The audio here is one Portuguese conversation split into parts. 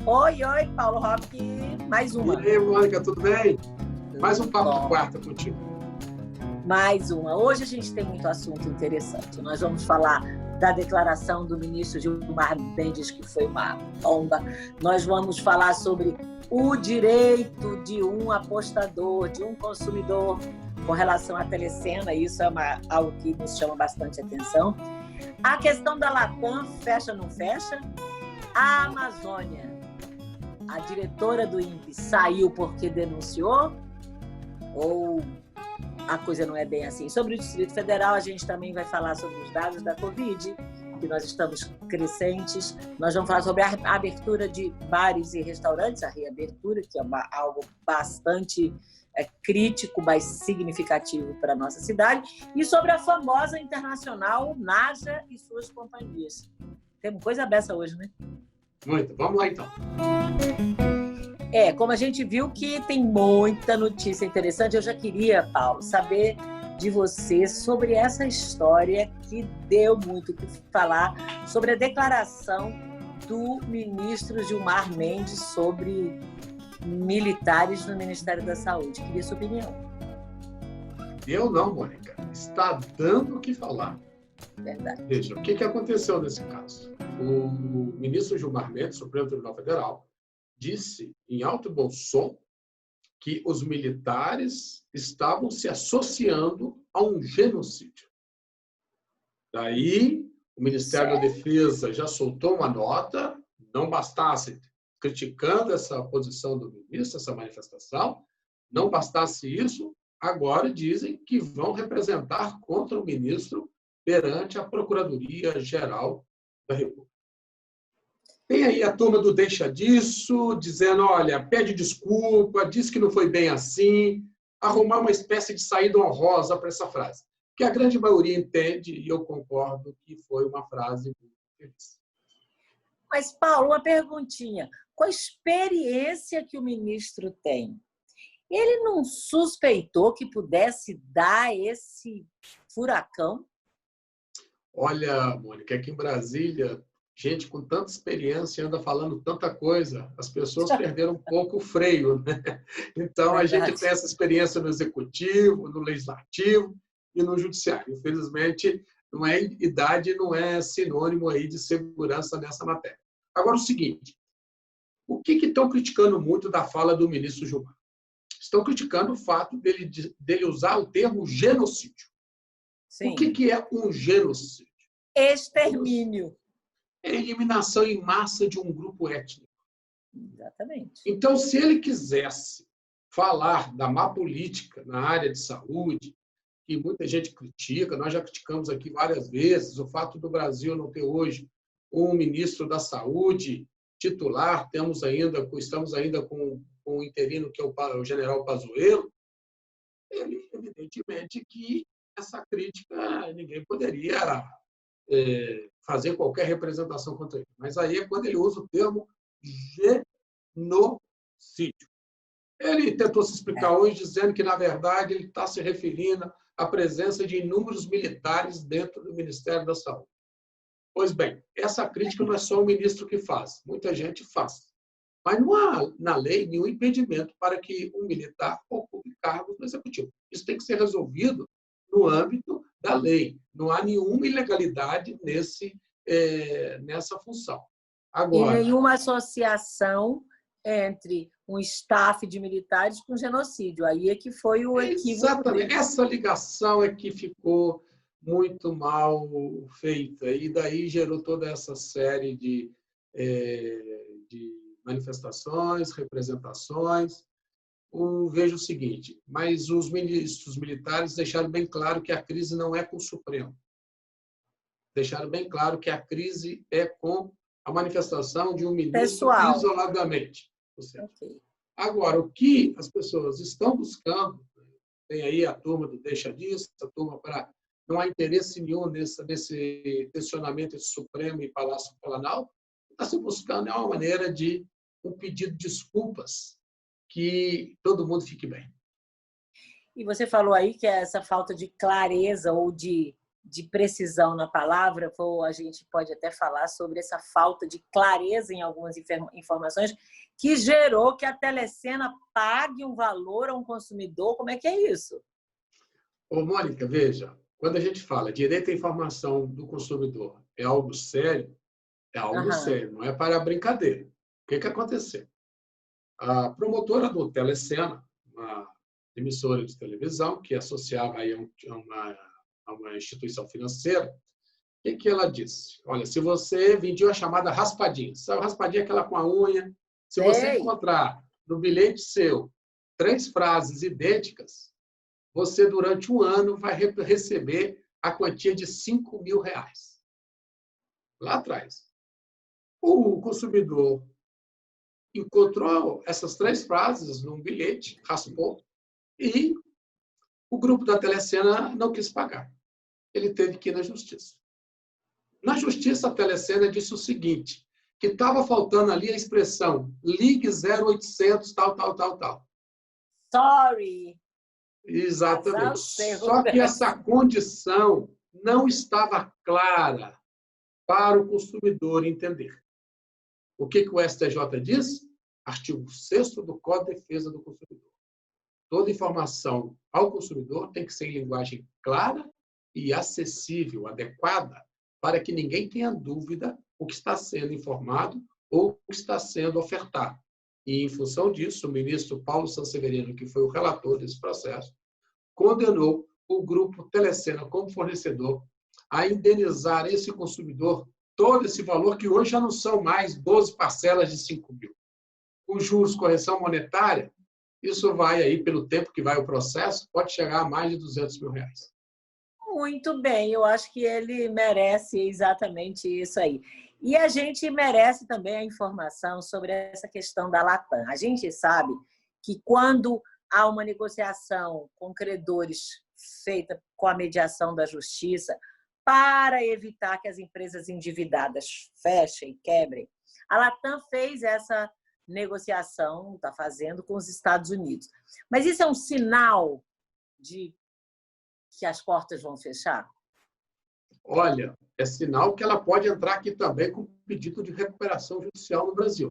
Oi, oi, Paulo Roque, mais uma. E aí, Mônica, tudo bem? Mais um papo Bom, de quarta contigo. mais uma. Hoje a gente tem muito assunto interessante. Nós vamos falar da declaração do ministro Gilmar Mendes, que foi uma bomba. Nós vamos falar sobre o direito de um apostador, de um consumidor com relação à telecena. Isso é algo que nos chama bastante atenção. A questão da Latam, fecha ou não fecha? A Amazônia, a diretora do INPE saiu porque denunciou? Ou a coisa não é bem assim? Sobre o Distrito Federal, a gente também vai falar sobre os dados da Covid, que nós estamos crescentes. Nós vamos falar sobre a abertura de bares e restaurantes, a reabertura, que é algo bastante crítico, mas significativo para a nossa cidade. E sobre a famosa internacional Naja e suas companhias. Temos coisa dessa hoje, né? Muito. Vamos lá, então. Como a gente viu que tem muita notícia interessante, eu já queria, Paulo, saber de você sobre essa história que deu muito o que falar, sobre a declaração do ministro Gilmar Mendes sobre militares no Ministério da Saúde. Queria sua opinião. Eu não, Mônica. Está dando o que falar. Verdade. Veja, o que aconteceu nesse caso? O ministro Gilmar Mendes, Supremo Tribunal Federal, disse em alto e bom som que os militares estavam se associando a um genocídio. Daí, o Ministério da Defesa já soltou uma nota, não bastasse criticando essa posição do ministro, essa manifestação, não bastasse isso, agora dizem que vão representar contra o ministro perante a Procuradoria-Geral da República. Tem aí a turma do deixa disso, dizendo, olha, pede desculpa, diz que não foi bem assim, arrumar uma espécie de saída honrosa para essa frase. Que a grande maioria entende, e eu concordo, que foi uma frase muito feliz. Mas, Paulo, uma perguntinha. Com a experiência que o ministro tem, ele não suspeitou que pudesse dar esse furacão? Olha, Mônica, aqui em Brasília, gente com tanta experiência anda falando tanta coisa, as pessoas perderam um pouco o freio, né? Então, a gente tem essa experiência no Executivo, no Legislativo e no Judiciário. Infelizmente, idade não é sinônimo aí de segurança nessa matéria. Agora, o seguinte, o que estão criticando muito da fala do ministro Gilmar? Estão criticando o fato dele usar o termo genocídio. Sim. O que é um genocídio? Extermínio. É a eliminação em massa de um grupo étnico. Exatamente. Então, se ele quisesse falar da má política na área de saúde, que muita gente critica, nós já criticamos aqui várias vezes, o fato do Brasil não ter hoje um ministro da Saúde titular, estamos ainda com o interino, que é o general Pazuello, ele, evidentemente, que essa crítica ninguém poderia fazer qualquer representação contra ele. Mas aí é quando ele usa o termo genocídio. Ele tentou se explicar hoje dizendo que, na verdade, ele está se referindo à presença de inúmeros militares dentro do Ministério da Saúde. Pois bem, essa crítica não é só o ministro que faz, muita gente faz. Mas não há, na lei, nenhum impedimento para que um militar ocupe cargos no Executivo. Isso tem que ser resolvido no âmbito da lei. Não há nenhuma ilegalidade nessa função. Agora, e nenhuma associação entre um staff de militares com genocídio. Aí é que foi o equívoco. Exatamente. Essa ligação é que ficou muito mal feita. E daí gerou toda essa série de manifestações, representações. Vejo o seguinte, mas os ministros militares deixaram bem claro que a crise não é com o Supremo. Deixaram bem claro que a crise é com a manifestação de um ministro isoladamente. Okay. Agora, o que as pessoas estão buscando, tem aí a turma do deixa disso, a turma para... Não há interesse nenhum nesse tensionamento entre Supremo e Palácio Planalto. Está se buscando uma maneira de um pedido de desculpas que todo mundo fique bem. E você falou aí que essa falta de clareza ou de de precisão na palavra, ou a gente pode até falar sobre essa falta de clareza em algumas informações que gerou que a Telecena pague um valor a um consumidor. Como é que é isso? Ô, Mônica, veja, quando a gente fala direito à informação do consumidor é algo sério, não é para brincadeira. O que aconteceu? A promotora do Telecena, uma emissora de televisão que associava aí a uma instituição financeira, o que ela disse? Olha, se você vendia a chamada raspadinha, sabe, raspadinha é aquela com a unha, se você encontrar no bilhete seu 3 frases idênticas, você durante um ano vai receber a quantia de R$5.000. Lá atrás. O consumidor encontrou essas 3 frases num bilhete, raspou, e o grupo da Telecena não quis pagar. Ele teve que ir na justiça. Na justiça, a Telecena disse o seguinte, que estava faltando ali a expressão ligue 0800, tal, tal, tal, tal. Sorry. Exatamente. Só que essa condição não estava clara para o consumidor entender. O que o STJ diz? Artigo 6º do Código de Defesa do Consumidor. Toda informação ao consumidor tem que ser em linguagem clara e acessível, adequada, para que ninguém tenha dúvida o que está sendo informado ou o que está sendo ofertado. E, em função disso, o ministro Paulo Sanseverino, que foi o relator desse processo, condenou o grupo Telecena como fornecedor a indenizar esse consumidor todo esse valor, que hoje já não são mais 12 parcelas de 5 mil. Os juros, correção monetária, isso vai aí, pelo tempo que vai o processo, pode chegar a mais de R$200 mil. Muito bem, eu acho que ele merece exatamente isso aí. E a gente merece também a informação sobre essa questão da Latam. A gente sabe que quando há uma negociação com credores feita com a mediação da justiça, para evitar que as empresas endividadas fechem, quebrem, a Latam fez essa negociação, está fazendo com os Estados Unidos. Mas isso é um sinal de que as portas vão fechar? Olha, é sinal que ela pode entrar aqui também com pedido de recuperação judicial no Brasil.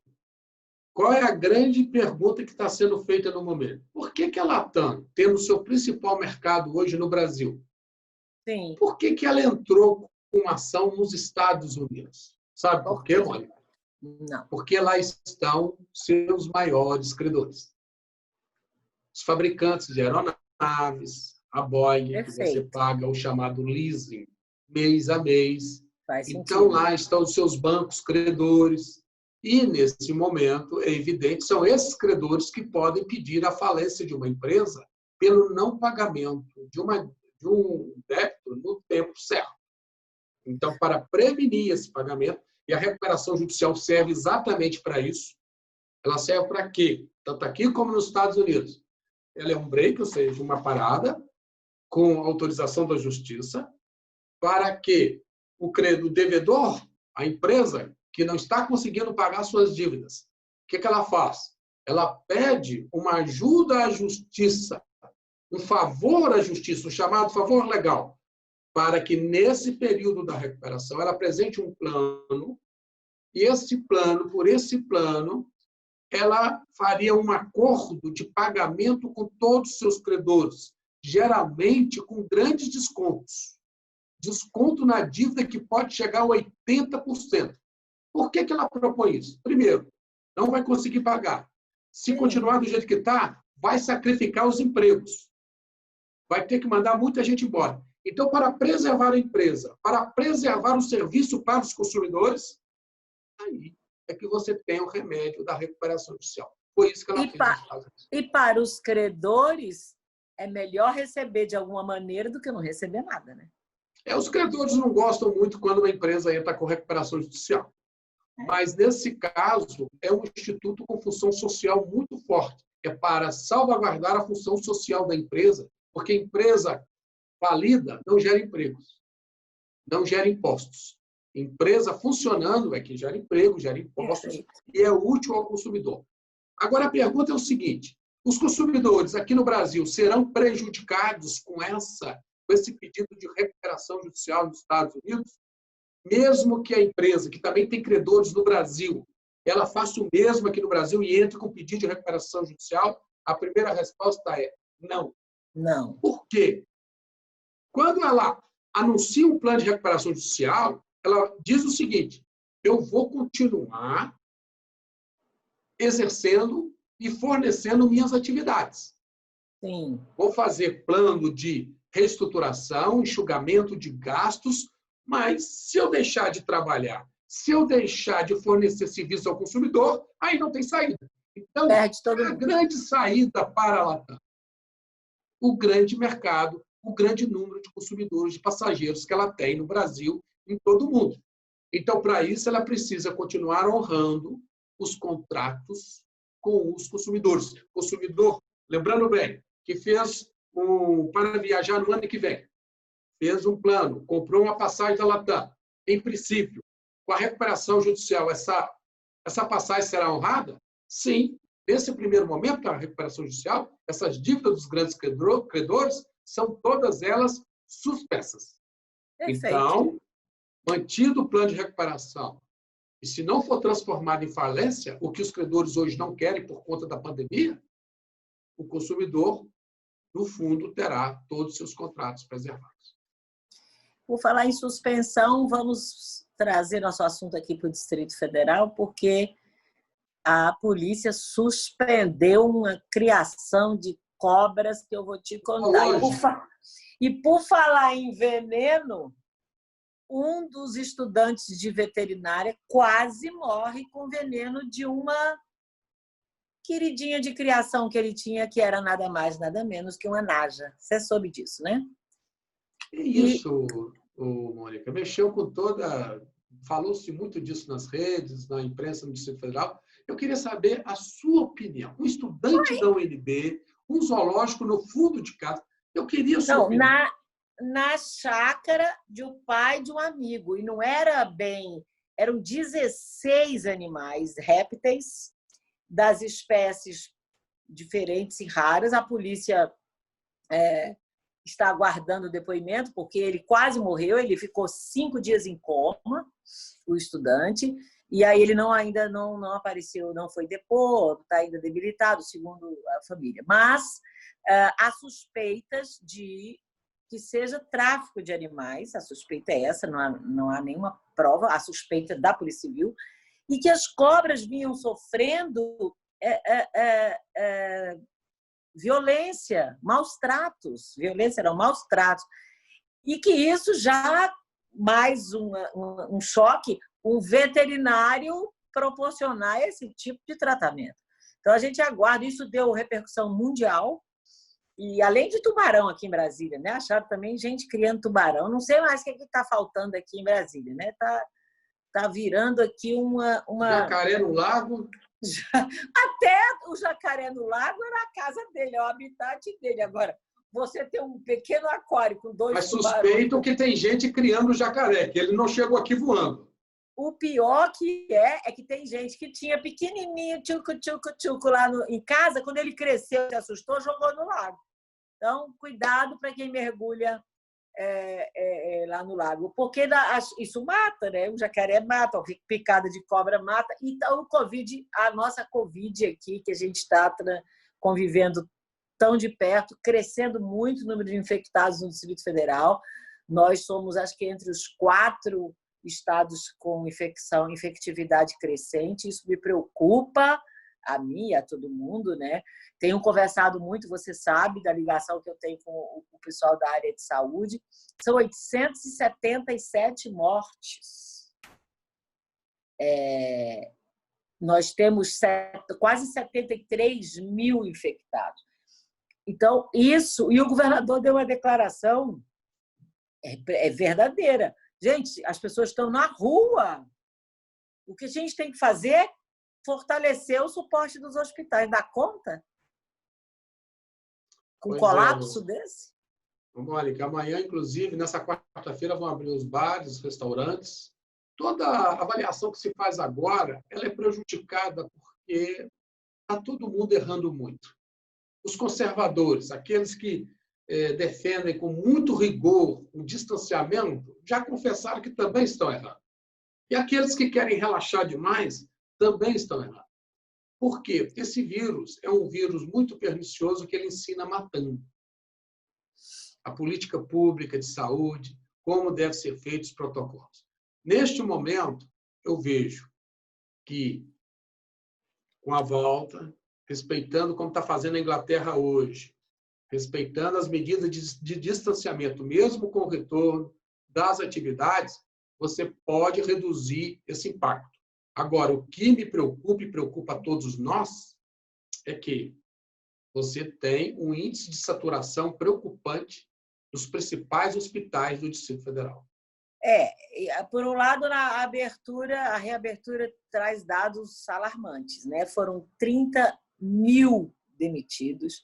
Qual é a grande pergunta que está sendo feita no momento? Por que a Latam, tendo o seu principal mercado hoje no Brasil, Sim. Por que ela entrou com ação nos Estados Unidos? Sabe por quê, Mônica? Não. Porque lá estão seus maiores credores. Os fabricantes de aeronaves, a Boeing, que você paga o chamado leasing, mês a mês. Então, lá estão os seus bancos credores. E, nesse momento, é evidente, são esses credores que podem pedir a falência de uma empresa pelo não pagamento de um débito no tempo certo. Então, para prevenir esse pagamento, e a recuperação judicial serve exatamente para isso, ela serve para quê? Tanto aqui como nos Estados Unidos. Ela é um break, ou seja, uma parada, com autorização da justiça, para que o devedor, a empresa que não está conseguindo pagar suas dívidas, o que ela faz? Ela pede uma ajuda à justiça, um favor à justiça, um chamado favor legal, para que, nesse período da recuperação, ela apresente um plano, e por esse plano, ela faria um acordo de pagamento com todos os seus credores, geralmente com grandes descontos. Desconto na dívida que pode chegar a 80%. Por que ela propõe isso? Primeiro, não vai conseguir pagar. Se continuar do jeito que está, vai sacrificar os empregos. Vai ter que mandar muita gente embora. Então, para preservar a empresa, para preservar o serviço para os consumidores, aí é que você tem o remédio da recuperação judicial. Foi isso que ela fez. E para os credores, é melhor receber de alguma maneira do que não receber nada, né? Os credores não gostam muito quando uma empresa entra com recuperação judicial. Mas, nesse caso, é um instituto com função social muito forte. É para salvaguardar a função social da empresa, porque a empresa falida não gera empregos, não gera impostos. Empresa funcionando é que gera emprego, gera impostos e é útil ao consumidor. Agora, a pergunta é o seguinte: os consumidores aqui no Brasil serão prejudicados com essa com esse pedido de recuperação judicial nos Estados Unidos, mesmo que a empresa, que também tem credores no Brasil, ela faça o mesmo aqui no Brasil e entre com pedido de recuperação judicial? A primeira resposta é não. Não. Por quê? Quando ela anuncia um plano de recuperação judicial, ela diz o seguinte: eu vou continuar exercendo e fornecendo minhas atividades. Sim. Vou fazer plano de reestruturação, enxugamento de gastos, mas se eu deixar de trabalhar, se eu deixar de fornecer serviço ao consumidor, aí não tem saída. Então, Perde todo mundo. a grande saída para a Latam, o grande mercado, o grande número de consumidores, de passageiros que ela tem no Brasil, em todo o mundo. Então, para isso, ela precisa continuar honrando os contratos com os consumidores. Consumidor, lembrando bem, que fez para viajar no ano que vem, fez um plano, comprou uma passagem da Latam. Em princípio, com a recuperação judicial, essa passagem será honrada? Sim. Nesse primeiro momento, a recuperação judicial, essas dívidas dos grandes credores são todas elas suspensas. Perfeito. Então, mantido o plano de recuperação, e se não for transformado em falência, o que os credores hoje não querem por conta da pandemia, o consumidor, no fundo, terá todos os seus contratos preservados. Por falar em suspensão, vamos trazer nosso assunto aqui para o Distrito Federal, porque a polícia suspendeu uma criação de cobras que eu vou te contar. E por falar em veneno, um dos estudantes de veterinária quase morre com veneno de uma queridinha de criação que ele tinha, que era nada mais, nada menos que uma naja. Você soube disso, né? Isso, Mônica. Mexeu com toda... Falou-se muito disso nas redes, na imprensa no Distrito Federal. Eu queria saber a sua opinião. Um estudante da UNB, um zoológico no fundo de casa. Eu queria a sua opinião. Na chácara de um pai de um amigo. E não era bem... Eram 16 animais, répteis, das espécies diferentes e raras. A polícia está aguardando o depoimento, porque ele quase morreu, ele ficou 5 dias em coma, o estudante, e aí ele ainda não apareceu, não foi depor, está ainda debilitado, segundo a família. Mas há suspeitas de que seja tráfico de animais, a suspeita é essa, não há nenhuma prova, a suspeita da Polícia Civil, e que as cobras vinham sofrendo violência, maus tratos, e que isso já, mais um choque, um veterinário proporcionar esse tipo de tratamento. Então, a gente aguarda, isso deu repercussão mundial, e além de tubarão aqui em Brasília, né? Acharam também gente criando tubarão, não sei mais o que está faltando aqui em Brasília, né? Tá virando aqui uma... Jacaré no lago. Até o jacaré no lago era a casa dele, é o habitat dele. Agora, você tem um pequeno aquário com 2 Mas tubarões... suspeito que tem gente criando jacaré, que ele não chegou aqui voando. O pior que é que tem gente que tinha pequenininho, tchucu lá em casa, quando ele cresceu, se assustou, jogou no lago. Então, cuidado para quem mergulha lá no lago, porque isso mata, né? O jacaré mata, a picada de cobra mata. Então, o Covid, a nossa Covid aqui, que a gente está convivendo tão de perto, crescendo muito o número de infectados no Distrito Federal. Nós somos, acho que, entre os 4 estados com infectividade crescente. Isso me preocupa, a mim e a todo mundo, né? Tenho conversado muito, você sabe, da ligação que eu tenho com o pessoal da área de saúde. São 877 mortes. Nós temos quase 73 mil infectados. Então, isso... E o governador deu uma declaração verdadeira. Gente, as pessoas estão na rua. O que a gente tem que fazer é fortalecer o suporte dos hospitais. Dá conta? Com um colapso desse? Mônica, amanhã, inclusive, nessa quarta-feira, vão abrir os bares, os restaurantes. Toda a avaliação que se faz agora, ela é prejudicada porque está todo mundo errando muito. Os conservadores, aqueles que defendem com muito rigor o distanciamento já confessaram que também estão errados. E aqueles que querem relaxar demais também estão errados. Por quê? Esse vírus é um vírus muito pernicioso que ele ensina matando. A política pública de saúde, como devem ser feitos os protocolos. Neste momento, eu vejo que, com a volta, respeitando como está fazendo a Inglaterra hoje, respeitando as medidas de distanciamento, mesmo com o retorno das atividades, você pode reduzir esse impacto. Agora, o que me preocupa e preocupa a todos nós é que você tem um índice de saturação preocupante nos principais hospitais do Distrito Federal. Por um lado, a reabertura traz dados alarmantes, né? Foram 30 mil demitidos,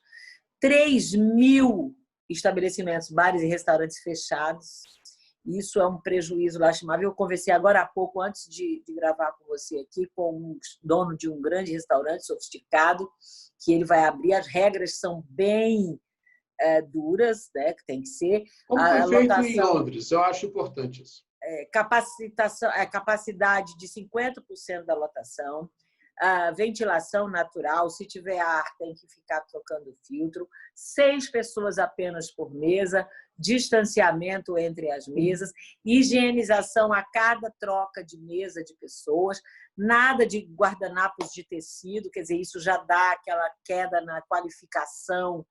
3 mil estabelecimentos, bares e restaurantes fechados. Isso é um prejuízo lastimável. Eu conversei agora há pouco, antes de gravar com você aqui, com um dono de um grande restaurante sofisticado, que ele vai abrir. As regras são bem duras, né, que tem que ser. Como foi feito em Londres, eu acho importante isso. Capacidade de 50% da lotação, ventilação natural, se tiver ar tem que ficar trocando filtro, 6 pessoas apenas por mesa, distanciamento entre as mesas, higienização a cada troca de mesa de pessoas, nada de guardanapos de tecido, quer dizer, isso já dá aquela queda na qualificação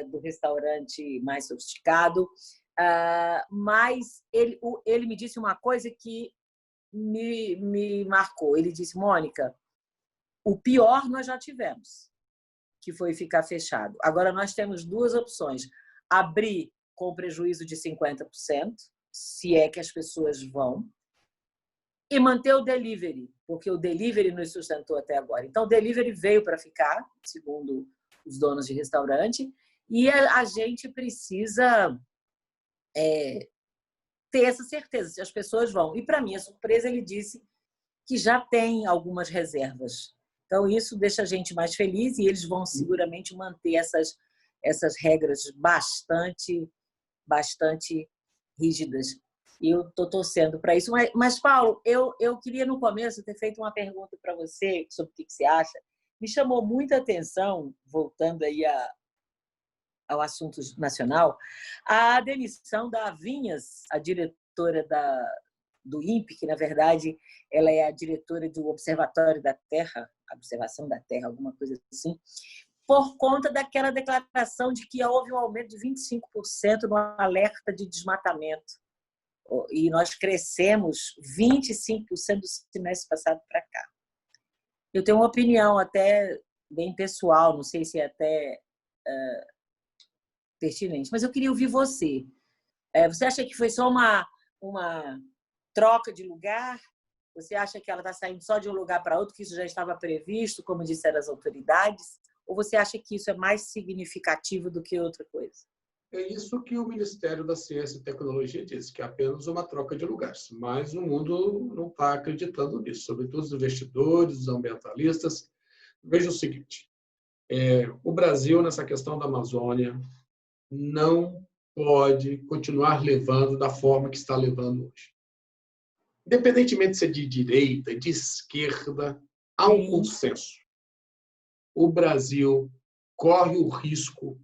do restaurante mais sofisticado. Mas ele me disse uma coisa que me marcou. Ele disse: Mônica, o pior nós já tivemos, que foi ficar fechado. Agora nós temos 2 opções: abrir com prejuízo de 50%, se é que as pessoas vão, e manter o delivery, porque o delivery nos sustentou até agora. Então, o delivery veio para ficar, segundo os donos de restaurante, e a gente precisa ter essa certeza, se as pessoas vão. E, para minha surpresa, ele disse que já tem algumas reservas. Então, isso deixa a gente mais feliz e eles vão seguramente manter essas regras bastante rígidas. E eu estou torcendo para isso. Mas, Paulo, eu queria, no começo, ter feito uma pergunta para você sobre o que você acha. Me chamou muita atenção, voltando aí ao assunto nacional, a demissão da Vinhas, a diretora do INPE, que, na verdade, ela é a diretora do Observatório da Terra, Observação da Terra, alguma coisa assim, por conta daquela declaração de que houve um aumento de 25% no alerta de desmatamento. E nós crescemos 25% do semestre passado para cá. Eu tenho uma opinião até bem pessoal, não sei se é até pertinente, mas eu queria ouvir você. Você acha que foi só uma troca de lugar? Você acha que ela está saindo só de um lugar para outro, que isso já estava previsto, como disseram as autoridades? Ou você acha que isso é mais significativo do que outra coisa? É isso que o Ministério da Ciência e Tecnologia diz, que é apenas uma troca de lugares. Mas o mundo não está acreditando nisso, sobretudo os investidores, os ambientalistas. Veja o seguinte, o Brasil, nessa questão da Amazônia, não pode continuar levando da forma que está levando hoje. Independentemente de ser de direita, de esquerda, há um consenso. O Brasil corre o risco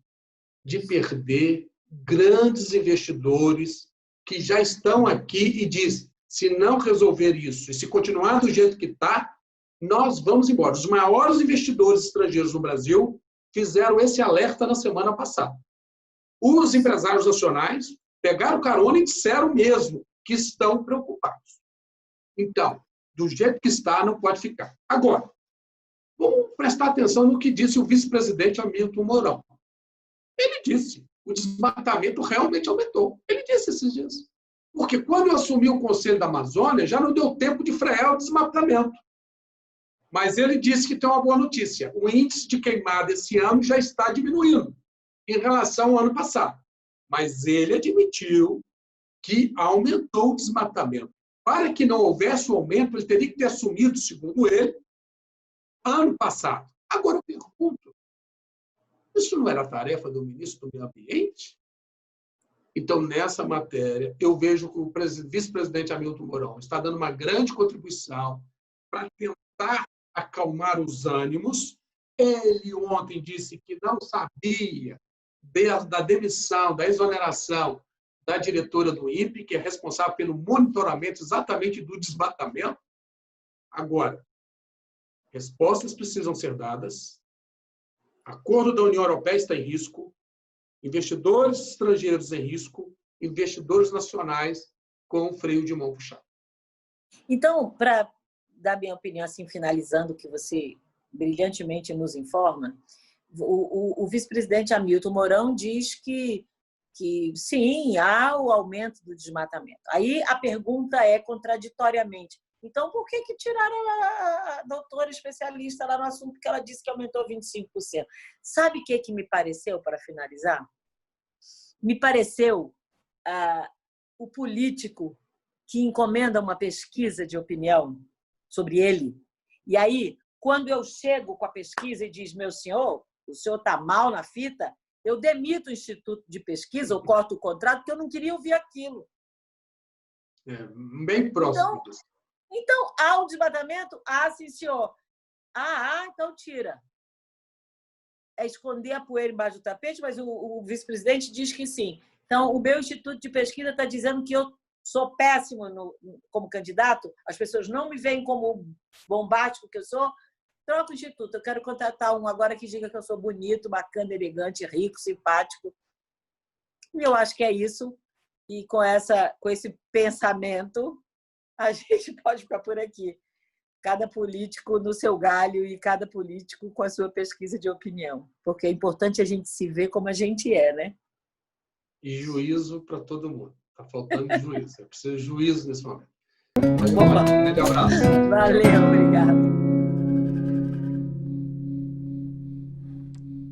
de perder grandes investidores que já estão aqui e diz: se não resolver isso e se continuar do jeito que está, nós vamos embora. Os maiores investidores estrangeiros no Brasil fizeram esse alerta na semana passada. Os empresários nacionais pegaram carona e disseram mesmo que estão preocupados. Então, do jeito que está, não pode ficar. Agora, vamos prestar atenção no que disse o vice-presidente Hamilton Mourão. Ele disse, o desmatamento realmente aumentou. Ele disse esses dias. Porque quando eu assumi o Conselho da Amazônia, já não deu tempo de frear o desmatamento. Mas ele disse que tem uma boa notícia. O índice de queimada esse ano já está diminuindo em relação ao ano passado. Mas ele admitiu que aumentou o desmatamento. Para que não houvesse o aumento, ele teria que ter assumido, segundo ele, ano passado. Agora eu pergunto, Isso não era tarefa do ministro do Meio Ambiente? Então, nessa matéria, eu vejo que o vice-presidente Hamilton Mourão está dando uma grande contribuição para tentar acalmar os ânimos. Ele ontem disse que não sabia da demissão, da exoneração da diretora do INPE, que é responsável pelo monitoramento exatamente do desmatamento. Agora, respostas precisam ser dadas. Acordo da União Europeia está em risco. Investidores estrangeiros em risco, investidores nacionais com freio de mão puxado. Então, para dar minha opinião, assim, finalizando o que você brilhantemente nos informa, o vice-presidente Hamilton Mourão diz que sim, há o aumento do desmatamento. Aí a pergunta é contraditoriamente, então por que tiraram a doutora especialista lá no assunto, porque ela disse que aumentou 25%? Sabe o que me pareceu, para finalizar? Me pareceu o político que encomenda uma pesquisa de opinião sobre ele. E aí, quando eu chego com a pesquisa e diz, meu senhor, o senhor está mal na fita, eu demito o instituto de pesquisa, eu corto o contrato, porque eu não queria ouvir aquilo. Bem próximo. Então, há um desmatamento? Ah, sim, senhor. Então tira. É esconder a poeira embaixo do tapete, mas o vice-presidente diz que sim. Então, o meu instituto de pesquisa está dizendo que eu sou péssimo como candidato, as pessoas não me veem como bombástico que eu sou, troca o instituto. Eu quero contratar um agora que diga que eu sou bonito, bacana, elegante, rico, simpático. E eu acho que é isso. E com esse pensamento, a gente pode ficar por aqui. Cada político no seu galho e cada político com a sua pesquisa de opinião. Porque é importante a gente se ver como a gente é, né? E juízo para todo mundo. Está faltando juízo. É preciso de juízo nesse momento. Um grande abraço. Valeu, obrigado.